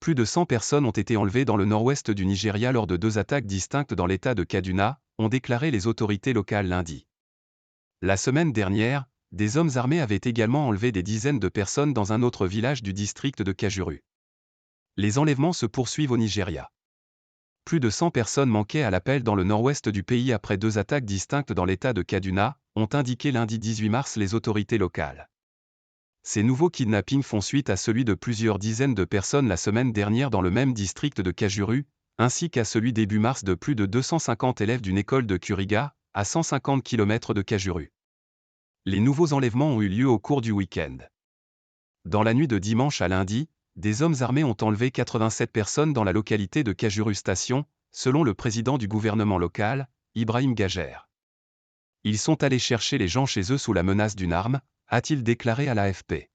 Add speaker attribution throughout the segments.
Speaker 1: Plus de 100 personnes ont été enlevées dans le nord-ouest du Nigeria lors de 2 attaques distinctes dans l'état de Kaduna, ont déclaré les autorités locales lundi. La semaine dernière, des hommes armés avaient également enlevé des dizaines de personnes dans un autre village du district de Kajuru. Les enlèvements se poursuivent au Nigeria. Plus de 100 personnes manquaient à l'appel dans le nord-ouest du pays après 2 attaques distinctes dans l'état de Kaduna, ont indiqué lundi 18 mars les autorités locales. Ces nouveaux kidnappings font suite à celui de plusieurs dizaines de personnes la semaine dernière dans le même district de Kajuru, ainsi qu'à celui début mars de plus de 250 élèves d'une école de Kuriga, à 150 km de Kajuru. Les nouveaux enlèvements ont eu lieu au cours du week-end. Dans la nuit de dimanche à lundi, des hommes armés ont enlevé 87 personnes dans la localité de Kajuru Station, selon le président du gouvernement local, Ibrahim Gajer. Ils sont allés chercher les gens chez eux sous la menace d'une arme, a-t-il déclaré à l'AFP.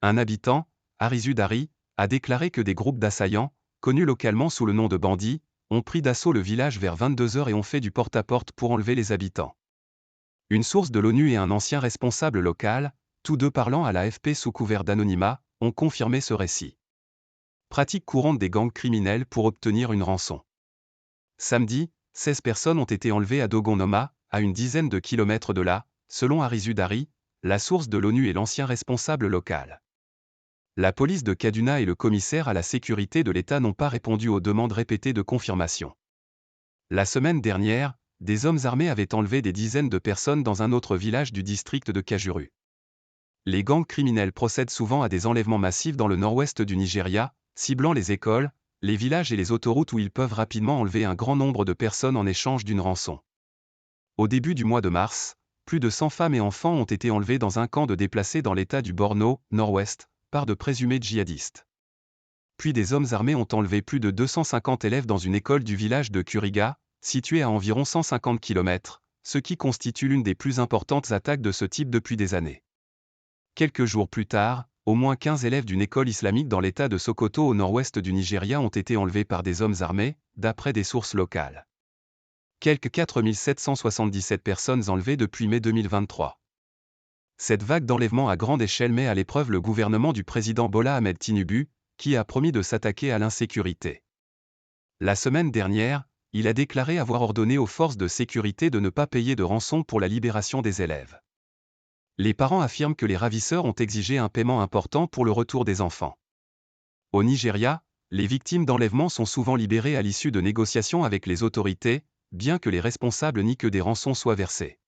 Speaker 1: Un habitant, Arizu Dari, a déclaré que des groupes d'assaillants, connus localement sous le nom de bandits, ont pris d'assaut le village vers 22 h et ont fait du porte-à-porte pour enlever les habitants. Une source de l'ONU et un ancien responsable local, tous deux parlant à l'AFP sous couvert d'anonymat, ont confirmé ce récit. Pratique courante des gangs criminels pour obtenir une rançon. Samedi, 16 personnes ont été enlevées à Dogonoma, à une dizaine de kilomètres de là, selon Arizu Dari, la source de l'ONU et l'ancien responsable local. La police de Kaduna et le commissaire à la sécurité de l'État n'ont pas répondu aux demandes répétées de confirmation. La semaine dernière, des hommes armés avaient enlevé des dizaines de personnes dans un autre village du district de Kajuru. Les gangs criminels procèdent souvent à des enlèvements massifs dans le nord-ouest du Nigeria, ciblant les écoles, les villages et les autoroutes où ils peuvent rapidement enlever un grand nombre de personnes en échange d'une rançon. Au début du mois de mars, plus de 100 femmes et enfants ont été enlevés dans un camp de déplacés dans l'état du Borno, nord-ouest, par de présumés djihadistes. Puis des hommes armés ont enlevé plus de 250 élèves dans une école du village de Kuriga, située à environ 150 km, ce qui constitue l'une des plus importantes attaques de ce type depuis des années. Quelques jours plus tard, au moins 15 élèves d'une école islamique dans l'état de Sokoto au nord-ouest du Nigeria ont été enlevés par des hommes armés, d'après des sources locales. Quelques 4 777 personnes enlevées depuis mai 2023. Cette vague d'enlèvements à grande échelle met à l'épreuve le gouvernement du président Bola Ahmed Tinubu, qui a promis de s'attaquer à l'insécurité. La semaine dernière, il a déclaré avoir ordonné aux forces de sécurité de ne pas payer de rançon pour la libération des élèves. Les parents affirment que les ravisseurs ont exigé un paiement important pour le retour des enfants. Au Nigeria, les victimes d'enlèvement sont souvent libérées à l'issue de négociations avec les autorités, bien que les responsables nient que des rançons soient versées.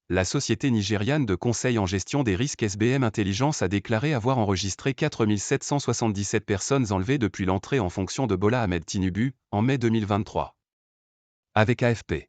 Speaker 1: La société nigériane de conseil en gestion des risques SBM Intelligence a déclaré avoir enregistré 4 777 personnes enlevées depuis l'entrée en fonction de Bola Ahmed Tinubu, en mai 2023. Avec AFP.